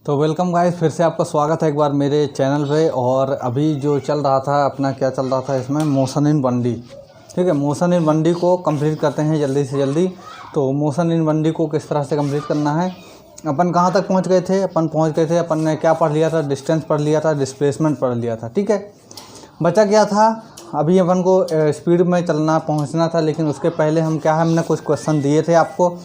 तो welcome guys, फिर से आपका स्वागत है एक बार मेरे चैनल पे। और अभी जो चल रहा था अपना क्या चल रहा था इसमें मोशन इन 1D। ठीक है, मोशन इन 1D को कंप्लीट करते हैं जल्दी से जल्दी। तो मोशन इन 1D को किस तरह से कंप्लीट करना है, अपन कहाँ तक पहुँच गए थे। अपन ने क्या पढ़ लिया था, डिस्टेंस पढ़ लिया था, डिस्प्लेसमेंट पढ़ लिया था। ठीक है, बचा क्या था, अभी अपन को स्पीड में चलना पहुँचना था। लेकिन उसके पहले हमने कुछ क्वेश्चन दिए थे आपको।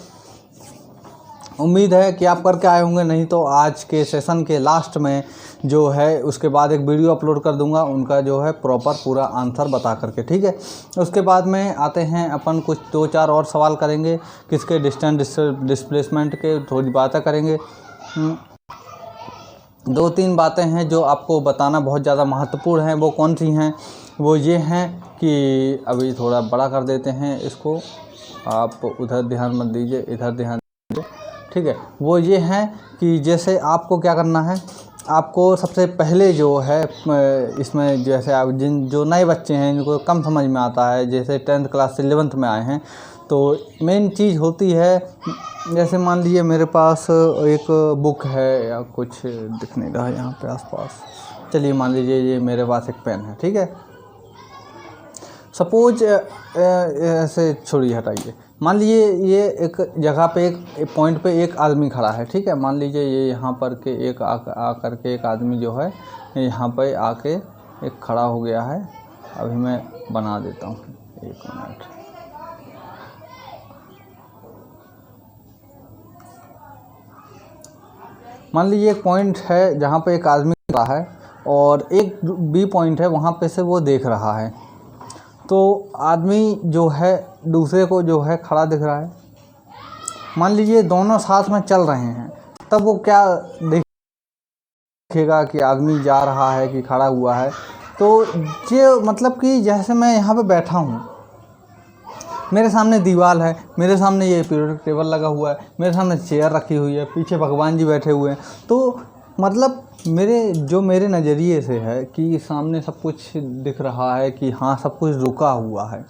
उम्मीद है कि आप करके आए होंगे, नहीं तो आज के सेशन के लास्ट में जो है उसके बाद एक वीडियो अपलोड कर दूंगा उनका जो है प्रॉपर पूरा आंसर बता करके। ठीक है, उसके बाद में आते हैं अपन कुछ 2-4 और सवाल करेंगे, किसके डिस्टेंस डिस्प्लेसमेंट के थोड़ी बातें करेंगे। 2-3 बातें हैं जो आपको बताना बहुत ज़्यादा महत्वपूर्ण हैं। वो कौन सी हैं, वो ये हैं कि अभी थोड़ा बड़ा कर देते हैं इसको, आप उधर ध्यान मत दीजिए, इधर ध्यान दीजिए। ठीक है, वो ये हैं कि जैसे आपको क्या करना है, आपको सबसे पहले जो है इसमें जैसे आप जो नए बच्चे हैं जिनको कम समझ में आता है, जैसे 10th क्लास से 11th में आए हैं, तो मेन चीज़ होती है, जैसे मान लीजिए मेरे पास एक बुक है या कुछ दिख नहीं रहा है यहाँ पे आसपास, चलिए मान लीजिए ये मेरे पास एक पेन है। ठीक है, सपोज ऐसे छोड़िए, हटाइए, मान लीजिए ये एक जगह पे एक पॉइंट पे एक आदमी खड़ा है। ठीक है, मान लीजिए ये यहाँ पर के एक आ करके एक आदमी जो है यहाँ पे आके एक खड़ा हो गया है। अभी मैं बना देता हूँ, 1 मिनट। मान लीजिए एक पॉइंट है जहाँ पे एक आदमी खड़ा है और एक बी पॉइंट है, वहाँ पे से वो देख रहा है। तो आदमी जो है दूसरे को जो है खड़ा दिख रहा है। मान लीजिए दोनों साथ में चल रहे हैं, तब वो क्या देखेगा कि आदमी जा रहा है कि खड़ा हुआ है। तो ये मतलब कि जैसे मैं यहाँ पे बैठा हूँ, मेरे सामने दीवार है, मेरे सामने ये पीरियडिक टेबल लगा हुआ है, मेरे सामने चेयर रखी हुई है, पीछे भगवान जी बैठे हुए हैं। तो मतलब मेरे नज़रिए से है कि सामने सब कुछ दिख रहा है कि हाँ सब कुछ रुका हुआ है।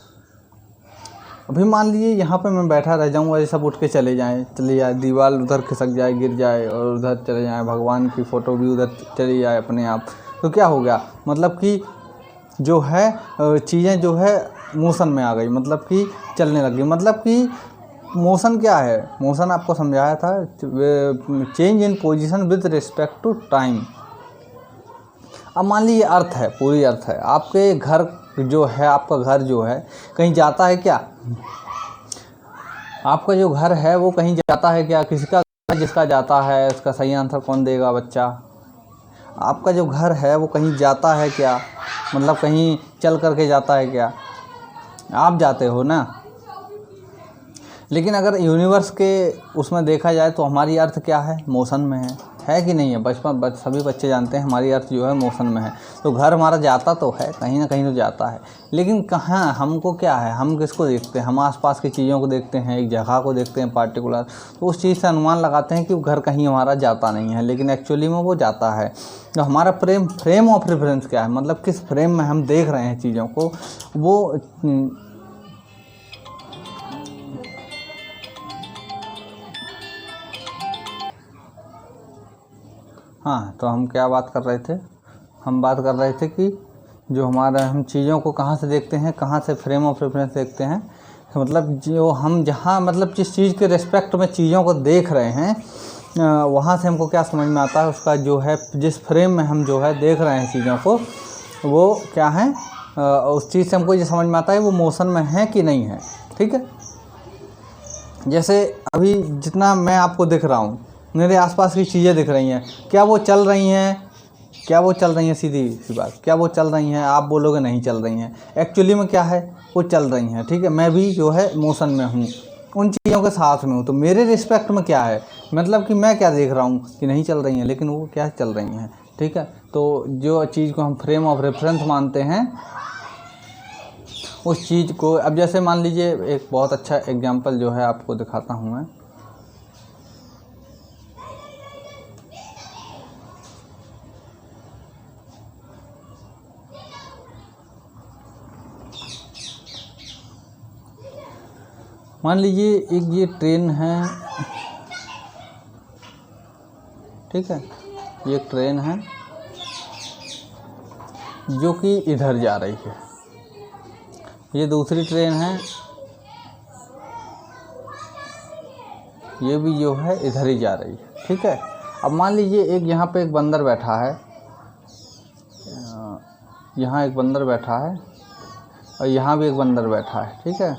अभी मान लीजिए यहाँ पे मैं बैठा रह जाऊँ और सब उठ के चले जाए, दीवार उधर खिसक जाए, गिर जाए और उधर चले जाए, भगवान की फ़ोटो भी उधर चली जाए अपने आप, तो क्या हो गया, मतलब कि जो है चीज़ें जो है मोशन में आ गई, मतलब कि चलने लग गई। मतलब कि मोशन क्या है, मोशन आपको समझाया था, change in position with respect to time. अब मान लीजिए अर्थ है, पूरी अर्थ है, आपके घर जो है, आपका घर जो है कहीं जाता है क्या, आपका जो घर है वो कहीं जाता है क्या, किसका जिसका जाता है उसका सही आंसर कौन देगा बच्चा। आपका जो घर है वो कहीं जाता है क्या, मतलब कहीं चल करके जाता है क्या, आप जाते हो ना। लेकिन अगर यूनिवर्स के उसमें देखा जाए तो हमारी अर्थ क्या है, मोशन में है कि नहीं है। सभी बच्चे जानते हैं हमारी अर्थ जो है मोशन में है। तो घर हमारा जाता तो है, कहीं ना कहीं तो जाता है, लेकिन कहाँ, हमको क्या है, हम किसको देखते हैं, हम आसपास की चीज़ों को देखते हैं, एक जगह को देखते हैं पार्टिकुलर, तो उस चीज़ से अनुमान लगाते हैं कि वो घर कहीं हमारा जाता नहीं है, लेकिन एक्चुअली में वो जाता है। तो हमारा फ्रेम ऑफ रेफरेंस क्या है, मतलब किस फ्रेम में हम देख रहे हैं चीज़ों को, वो हाँ। तो हम क्या बात कर रहे थे, हम बात कर रहे थे कि जो हमारा, हम चीज़ों को कहाँ से देखते हैं, कहाँ से फ्रेम ऑफ रेफरेंस देखते हैं, मतलब जो हम जहाँ, मतलब जिस चीज़ के रिस्पेक्ट में चीज़ों को देख रहे हैं, वहाँ से हमको क्या समझ में आता है, उसका जो है जिस फ्रेम में हम जो है देख रहे हैं चीज़ों को, वो क्या है, उस चीज़ से हमको ये समझ में आता है वो मोशन में है कि नहीं है। ठीक है, जैसे अभी जितना मैं आपको दिख रहा हूँ, मेरे आसपास की चीज़ें दिख रही हैं, क्या वो चल रही हैं, क्या वो चल रही हैं, सीधी सी बात, क्या वो चल रही हैं, आप बोलोगे नहीं चल रही हैं, एक्चुअली में क्या है, वो चल रही हैं। ठीक है, मैं भी जो है मोशन में हूँ, उन चीज़ों के साथ में हूँ, तो मेरे रिस्पेक्ट में क्या है, मतलब कि मैं क्या देख रहा हूँ कि नहीं चल रही हैं, लेकिन वो क्या चल रही हैं। ठीक है, तो जो चीज़ को हम फ्रेम ऑफ रेफरेंस मानते हैं, उस चीज़ को, अब जैसे मान लीजिए एक बहुत अच्छा एग्जांपल जो है आपको दिखाता हूँ मैं। मान लीजिए एक ये ट्रेन है, ठीक है। ये एक ट्रेन है जो कि इधर जा रही है, ये दूसरी ट्रेन है, ये भी जो है इधर ही जा रही है, ठीक है। अब मान लीजिए एक यहाँ पे एक बंदर बैठा है, यहाँ एक बंदर बैठा है और यहाँ भी एक बंदर बैठा है, ठीक है।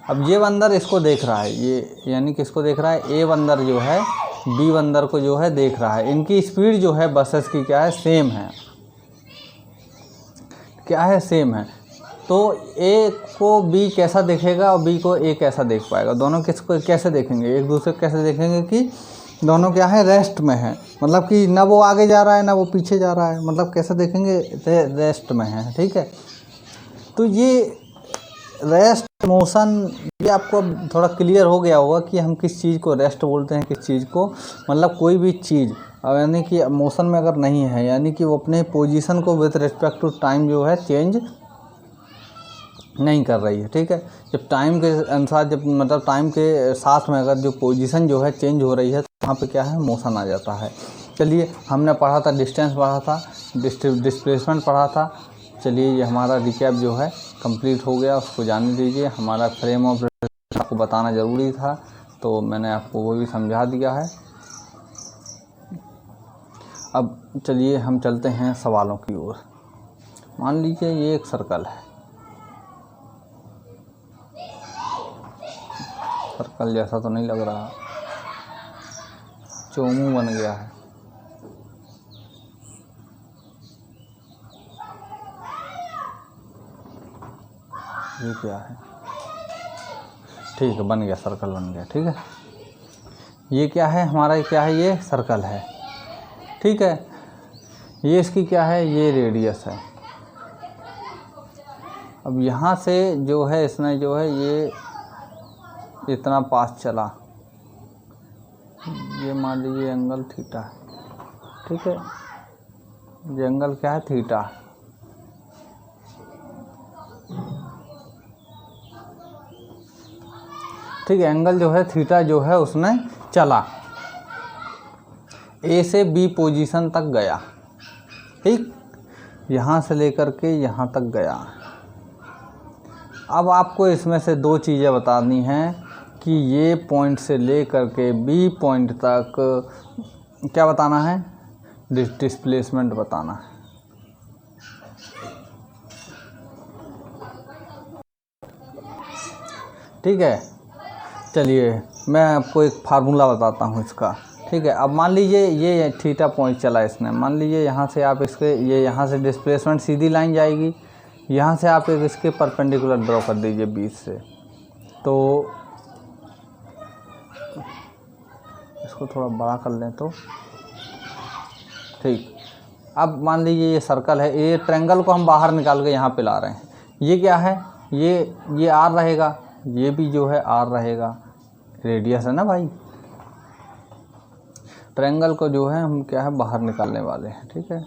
अब ये बंदर इसको देख रहा है, ये यानी कि इसको देख रहा है, ए बंदर जो है बी बंदर को जो है देख रहा है। इनकी स्पीड जो है बसेस की क्या है, सेम है, क्या है, सेम है। तो ए को बी कैसा देखेगा और बी को ए कैसा देख पाएगा, दोनों किसको कैसे देखेंगे, एक दूसरे को कैसे देखेंगे कि दोनों क्या है, रेस्ट में है, मतलब कि ना वो आगे जा रहा है ना वो पीछे जा रहा है, मतलब कैसे देखेंगे, रेस्ट में है, ठीक है। तो ये रेस्ट मोशन, ये आपको थोड़ा क्लियर हो गया होगा कि हम किस चीज़ को रेस्ट बोलते हैं, किस चीज़ को, मतलब कोई भी चीज़ यानी कि मोशन में अगर नहीं है, यानी कि वो अपने पोजीशन को विद रिस्पेक्ट टू टाइम जो है चेंज नहीं कर रही है, ठीक है। जब टाइम के अनुसार, जब मतलब टाइम के साथ में अगर जो पोजीशन जो है चेंज हो रही है तो वहाँ पे क्या है, मोशन आ जाता है। चलिए हमने पढ़ा था डिस्टेंस, पढ़ा था डिस्प्लेसमेंट, पढ़ा था। चलिए ये हमारा रिकैप जो है कंप्लीट हो गया, उसको जानने दीजिए। हमारा फ्रेम ऑफ रेफरेंस आपको बताना ज़रूरी था, तो मैंने आपको वो भी समझा दिया है। अब चलिए हम चलते हैं सवालों की ओर। मान लीजिए ये एक सर्कल है, सर्कल जैसा तो नहीं लग रहा, चोमू बन गया है। ये क्या है, ठीक है, बन गया, सर्कल बन गया, ठीक है। ये क्या है हमारा, क्या है, ये सर्कल है, ठीक है। ये इसकी क्या है, ये रेडियस है। अब यहाँ से जो है इसने जो है ये इतना पास चला, ये मान लीजिए एंगल थीटा है, ठीक है। ये एंगल क्या है, थीटा। ठीक है, एंगल जो है थीटा जो है उसने चला, ए से बी पोजीशन तक गया, ठीक, यहाँ से लेकर के यहाँ तक गया। अब आपको इसमें से दो चीज़ें बतानी हैं कि ये पॉइंट से लेकर के बी पॉइंट तक क्या बताना है, डिस्प्लेसमेंट बताना है। ठीक है, चलिए मैं आपको एक फार्मूला बताता हूँ इसका, ठीक है। अब मान लीजिए ये थीटा पॉइंट चला इसने, मान लीजिए यहाँ से आप इसके, ये यहाँ से डिस्प्लेसमेंट सीधी लाइन जाएगी, यहाँ से आप एक इसके परपेंडिकुलर ड्रॉ कर दीजिए बीच से, तो इसको थोड़ा बड़ा कर लें तो ठीक। अब मान लीजिए ये सर्कल है, ये ट्रायंगल को हम बाहर निकाल के यहाँ पे ला रहे हैं। ये क्या है, ये आर रहेगा, ये भी जो है आर रहेगा, रेडियस है ना भाई। ट्रायंगल को जो है हम क्या है बाहर निकालने वाले हैं, ठीक है।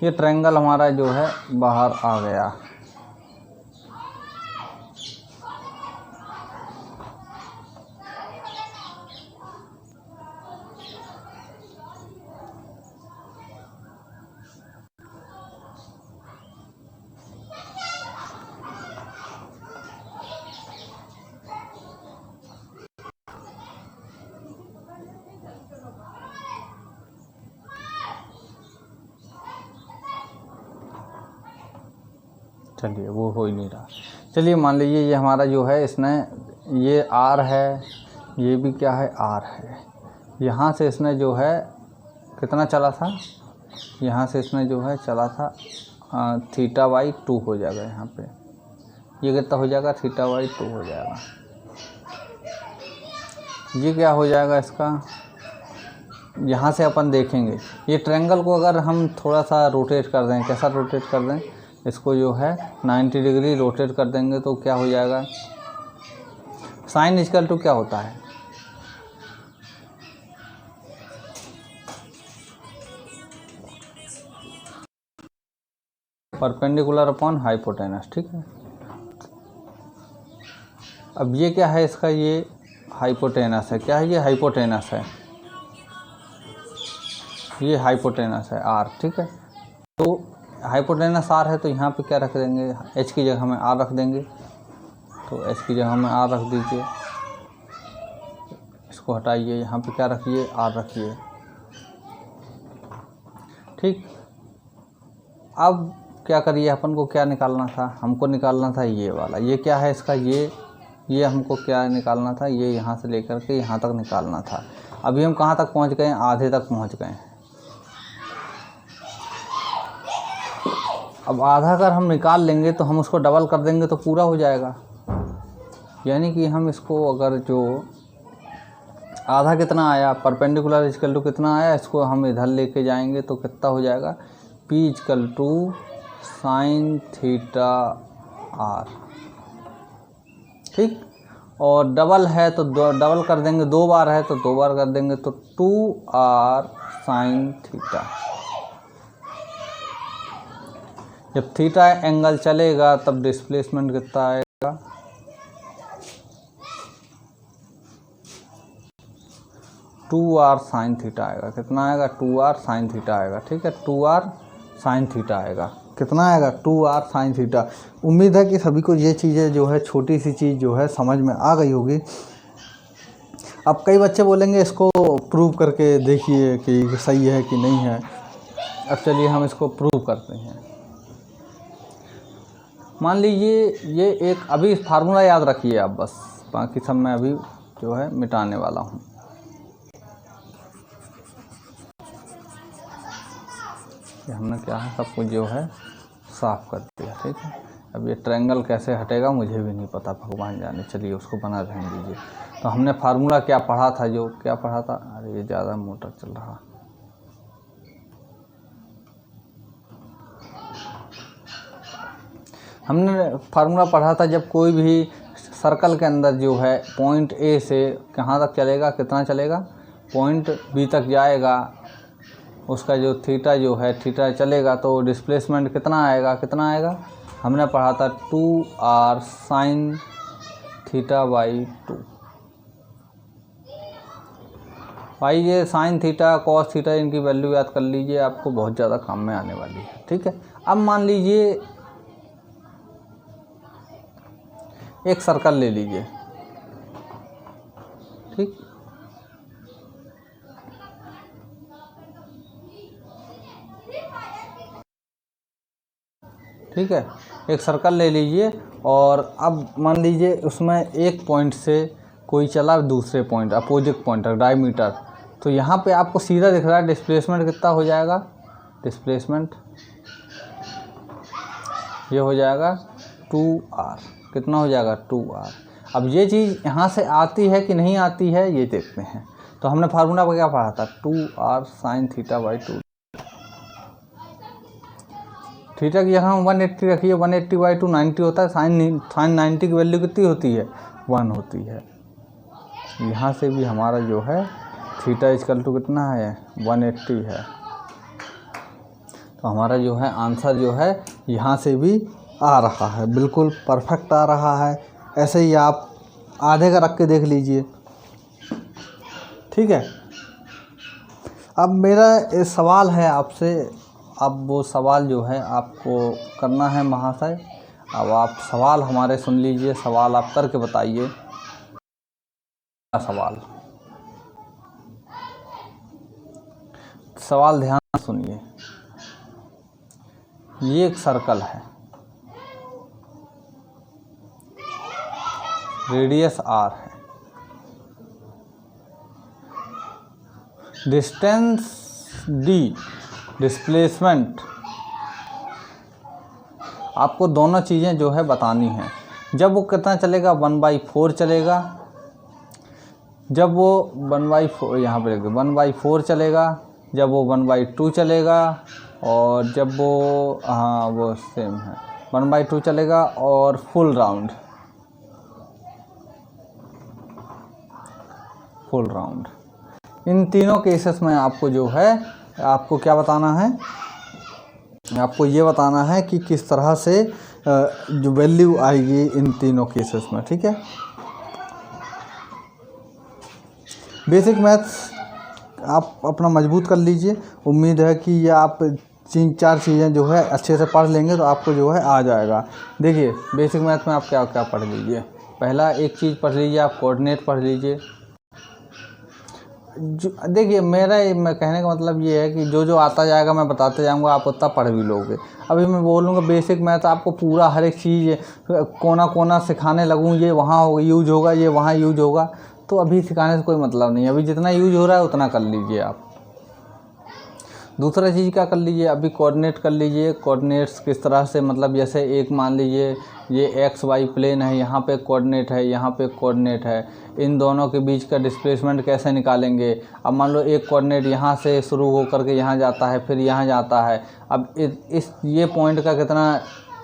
ये ट्रायंगल हमारा जो है बाहर आ गया। चलिए वो हो ही नहीं रहा। चलिए मान लीजिए ये हमारा जो है इसने, ये आर है, ये भी क्या है आर है। यहाँ से इसने जो है कितना चला था, यहाँ से इसने जो है चला था थीटा बाई 2 हो जाएगा, यहाँ पे ये कितना हो जाएगा, थीटा बाई 2 हो जाएगा। ये क्या हो जाएगा इसका, यहाँ से अपन देखेंगे ये ट्रायंगल को अगर हम थोड़ा सा रोटेट कर दें, कैसा रोटेट कर दें, इसको जो है 90 डिग्री रोटेट कर देंगे तो क्या हो जाएगा, साइन इक्वल टू क्या होता है, परपेंडिकुलर अपॉन हाइपोटेनस, ठीक है। अब ये क्या है इसका, ये हाइपोटेनस है, क्या है ये हाइपोटेनस है, ये हाइपोटेनस है आर, ठीक है। तो हाइपोटेनस आर है तो यहाँ पे क्या रख देंगे, एच की जगह में आर रख देंगे, तो एच की जगह में आर रख दीजिए, इसको हटाइए, यहाँ पे क्या रखिए, आर रखिए, ठीक। अब क्या करिए, अपन को क्या निकालना था, हमको निकालना था ये वाला, ये क्या है इसका, ये हमको क्या निकालना था, ये यहाँ से लेकर के यहाँ तक निकालना था। अभी हम कहाँ तक पहुँच गए हैं, आधे तक पहुँच गए हैं। अब आधा अगर हम निकाल लेंगे तो हम उसको डबल कर देंगे तो पूरा हो जाएगा, यानी कि हम इसको अगर जो आधा कितना आया, परपेंडिकुलर इक्वल टू कितना आया, इसको हम इधर लेके जाएंगे तो कितना हो जाएगा, P equal to sine theta R, ठीक। और डबल है तो डबल कर देंगे, 2 बार है तो 2 बार कर देंगे, तो 2r साइन थीटा। जब थीटा एंगल चलेगा तब डिस्प्लेसमेंट कितना आएगा, 2r साइन थीटा आएगा, कितना आएगा, 2r साइन थीटा आएगा, ठीक है, 2r साइन थीटा आएगा, कितना आएगा, 2r साइन थीटा। उम्मीद है कि सभी को ये चीज़ें जो है, छोटी सी चीज़ जो है समझ में आ गई होगी। अब कई बच्चे बोलेंगे इसको प्रूव करके देखिए कि सही है कि नहीं है। अब चलिए हम इसको प्रूव करते हैं। मान लीजिए ये एक, अभी फार्मूला याद रखिए आप बस, बाकी सब मैं अभी जो है मिटाने वाला हूँ। हमने क्या है, सब कुछ जो है साफ कर दिया, ठीक है। अब ये ट्रायंगल कैसे हटेगा मुझे भी नहीं पता, भगवान जाने, चलिए उसको बना रहने दीजिए। तो हमने फार्मूला क्या पढ़ा था, जो क्या पढ़ा था, अरे ये ज़्यादा मोटा चल रहा, हमने फार्मूला पढ़ा था, जब कोई भी सर्कल के अंदर जो है पॉइंट ए से कहाँ तक चलेगा, कितना चलेगा, पॉइंट बी तक जाएगा, उसका जो थीटा जो है, थीटा चलेगा तो डिस्प्लेसमेंट कितना आएगा, हमने पढ़ा था 2r साइन थीटा बाई 2। भाई ये साइन थीटा कॉस थीटा इनकी वैल्यू याद कर लीजिए, आपको बहुत ज़्यादा काम में आने वाली है, ठीक है। अब मान लीजिए एक सर्कल ले लीजिए, ठीक, ठीक है, एक सर्कल ले लीजिए और अब मान लीजिए उसमें एक पॉइंट से कोई चला दूसरे पॉइंट, अपोजिट पॉइंट डायमीटर, तो यहाँ पे आपको सीधा दिख रहा है डिस्प्लेसमेंट कितना हो जाएगा, डिस्प्लेसमेंट ये हो जाएगा 2r, कितना हो जाएगा 2r। अब ये चीज़ यहाँ से आती है कि नहीं आती है ये देखते हैं। तो हमने फार्मूला पर क्या पढ़ा था, 2r sine theta by 2, theta की जगह 180 रखिए, 180 बाई 2 90 होता है, साइन 90 की वैल्यू कितनी होती है, 1 होती है। यहाँ से भी हमारा जो है थीटा इक्वल टू कितना है, 180 है, तो हमारा जो है आंसर जो है यहाँ से भी आ रहा है, बिल्कुल परफेक्ट आ रहा है। ऐसे ही आप आधे का रख के देख लीजिए, ठीक है। अब मेरा एक सवाल है आपसे, अब वो सवाल जो है आपको करना है महाशय। अब आप सवाल हमारे सुन लीजिए, सवाल आप करके बताइए। सवाल ध्यान से सुनिए। ये एक सर्कल है, रेडियस r है, डिस्टेंस d, डिस्प्लेसमेंट, आपको दोनों चीज़ें जो है बतानी हैं। जब वो कितना चलेगा, 1/4 चलेगा, जब वो 1/4 यहाँ पे 1/4 चलेगा, जब वो 1/2 चलेगा, और जब वो हाँ वो सेम है 1/2 चलेगा, और फुल राउंड इन तीनों केसेस में आपको जो है आपको क्या बताना है, आपको ये बताना है कि किस तरह से जो वैल्यू आएगी इन तीनों केसेस में, ठीक है। बेसिक मैथ्स आप अपना मजबूत कर लीजिए। उम्मीद है कि ये आप 3-4 चीज़ें जो है अच्छे से पढ़ लेंगे तो आपको जो है आ जाएगा। देखिए बेसिक मैथ में आप क्या क्या पढ़ लीजिए। पहला एक चीज़ पढ़ लीजिए, आप कोऑर्डिनेट पढ़ लीजिए। देखिए मैं कहने का मतलब ये है कि जो जो आता जाएगा मैं बताते जाऊंगा, आप उतना पढ़ भी लोगे। अभी मैं बोलूँगा बेसिक मैथ, आपको पूरा हर एक चीज़ कोना कोना सिखाने लगूँ, ये वहाँ यूज होगा, ये वहाँ यूज होगा, तो अभी सिखाने से कोई मतलब नहीं है। अभी जितना यूज हो रहा है उतना कर लीजिए आप। दूसरा चीज़ क्या कर लीजिए, अभी कोऑर्डिनेट कर लीजिए। कोऑर्डिनेट्स किस तरह से, मतलब जैसे एक मान लीजिए ये एक्स वाई प्लेन है, यहाँ पे कोऑर्डिनेट है, यहाँ पे कोऑर्डिनेट है, इन दोनों के बीच का डिस्प्लेसमेंट कैसे निकालेंगे। अब मान लो एक कोऑर्डिनेट यहाँ से शुरू होकर के यहाँ जाता है, फिर यहाँ जाता है। अब ये पॉइंट का कितना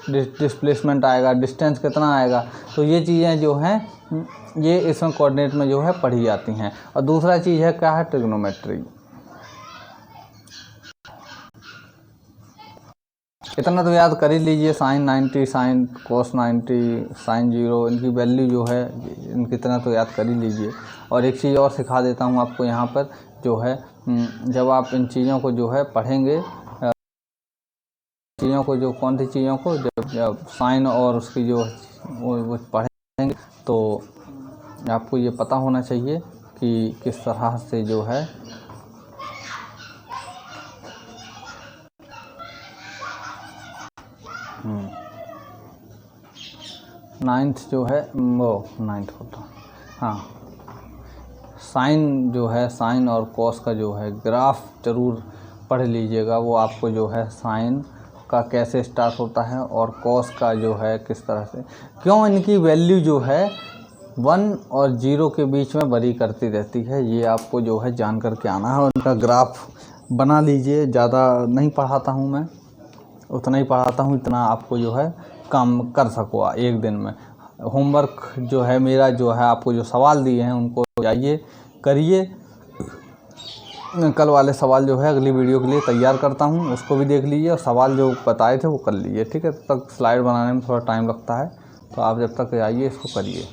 डिस्प्लेसमेंट आएगा, डिस्टेंस कितना आएगा, तो ये चीज़ें जो हैं ये इसमें कोऑर्डिनेट में जो है पढ़ी जाती हैं। और दूसरा चीज़ है क्या है, ट्रिग्नोमेट्री। इतना तो याद कर ही लीजिए, साइन 90, साइन कोस 90, साइन 0, इनकी वैल्यू जो है इनकी इतना तो याद कर ही लीजिए। और एक चीज़ और सिखा देता हूँ आपको यहाँ पर जो है, जब आप इन चीज़ों को जो है पढ़ेंगे, चीज़ों को जो कौन सी चीज़ों को जब साइन और उसकी जो वो पढ़ेंगे तो आपको ये पता होना चाहिए कि किस तरह से जो है नाइन्थ जो है वो नाइन्थ होता, हाँ, साइन जो है, साइन और कॉस का जो है ग्राफ ज़रूर पढ़ लीजिएगा। वो आपको जो है साइन का कैसे स्टार्ट होता है और कॉस का जो है किस तरह से, क्यों इनकी वैल्यू जो है 1 और 0 के बीच में वरी करती रहती है, ये आपको जो है जान करके आना है। और उनका ग्राफ बना लीजिए। ज़्यादा नहीं पढ़ाता हूँ मैं, उतना ही पढ़ाता हूँ इतना आपको जो है काम कर सको एक दिन में। होमवर्क जो है मेरा जो है, आपको जो सवाल दिए हैं उनको जाइए करिए। कल वाले सवाल जो है अगली वीडियो के लिए तैयार करता हूँ, उसको भी देख लीजिए और सवाल जो बताए थे वो कर लीजिए, ठीक है। तब तक स्लाइड बनाने में थोड़ा टाइम लगता है, तो आप जब तक आइए इसको करिए।